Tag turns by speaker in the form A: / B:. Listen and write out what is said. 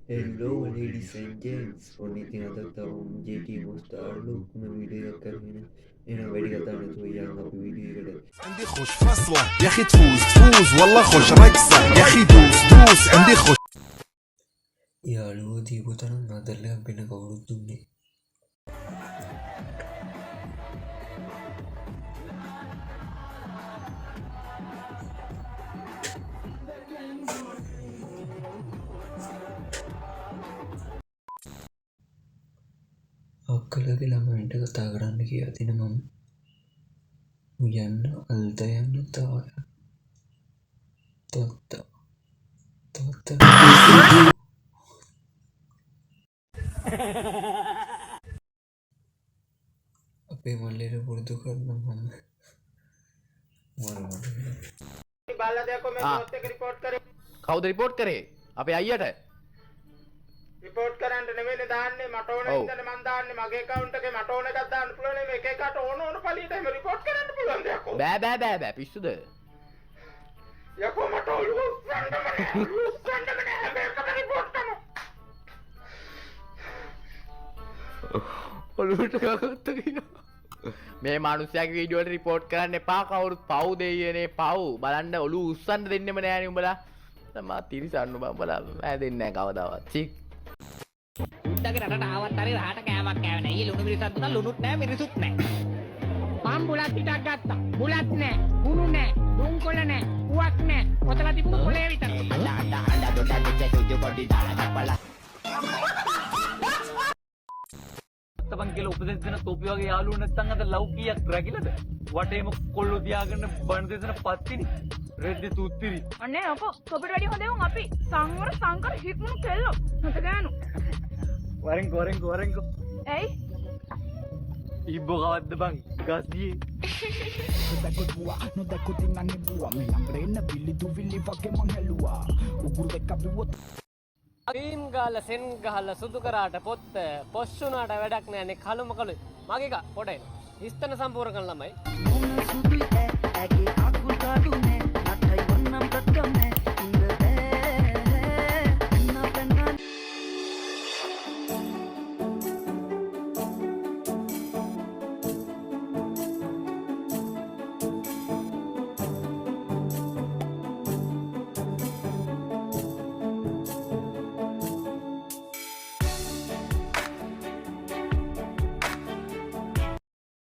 A: Hello ladies and gents. ඔන්න ඉතින් අද තවම JT මොස්ටාර් ලුක්ම වීඩියෝ එකක් කරගෙන එන වැඩි කතා නැතුව යන් අපි වීඩියෝ එකට.
B: عندي خوش فصلة يا اخي تفوز تفوز والله خوش رقصة يا اخي دوس دوس عندي خوش
A: යාළුවෝ දීපු තරම් ආදරයක් වෙන කවුරුත් දුන්නේ. අක්කලගේ ළමයින්ට කතා කරන්න කියලා දෙන මම උයන්න අල්ද යන්න තාය තොත්ත අපේ මල්ලේට පුරුදු කරන මම
C: කවුද රිපෝට් කරේ අපේ අයියට
D: රිපෝට් කරන්න නෙවෙයි දාන්නේ මට ඕන ඉඳන් මං දාන්නේ මගේ account එකේ මට ඕන එකක් දාන්න පුළුවන් නේ මේක එකට ඕන පළියට එහෙම රිපෝට් කරන්න පුළුවන් දෙයක් ඕ
C: බෑ පිස්සුද
D: යකෝ මට ඔළුව උස්සන්න බෑ මේක රිපෝට් කරමු
C: ඔළුවට ගත්ත කියනවා මේ මිනිස්යාගේ වීඩියෝ වලට රිපෝට් කරන්න එපා කවුරුත් පව් දෙයියනේ පව් බලන්න ඔළුව උස්සන්න දෙන්නෙම නෑනේ උඹලා මා තිරිසන්නු බඹලා මෑ දෙන්නේ නෑ කවදාවත් චික්
E: උඩගේ රටට ආවත් හරි රහට කෑමක් කෑවේ නෑ. ඊ ලුණු මිරිසක් දුන්නා ලුණුත් නෑ මිරිසුත් නෑ. මම බුලත් ටිකක් ගත්තා. බුලත් නෑ, හුණු නෑ, දුම්කොළ නෑ, උවක් නෑ. ඔතලා තිබුණු කොලේ විතරයි.
F: තපන් කියලා උපදෙස් දෙන තොපි වගේ යාළුවෝ නැත්තම් අද ලව් කීයක් රැකිලද? වටේම කොල්ලෝ තියාගෙන බණ දෙසන පත්තිනි. රෙද්දේ තුත්තිරි.
G: අනේ අපෝ ඔබට වැඩි හොඳ වුන් අපි සංවර සංකර හික්මුණු කෙල්ලෝ මත ගෑනු
F: වරෙන්කෝ
G: ඇයි
F: ඉබ්බෝ කවද්ද බං ගස්දියේ
H: අගීම් ගාලා සෙන් ගහලා සුදු කරාට පොත්ත පොස්සුනාට වැඩක් නෑනේ කළුම කළුයි මගේ එක පොඩ එන හිස්තන සම්පූර්ණ කරන ළමයි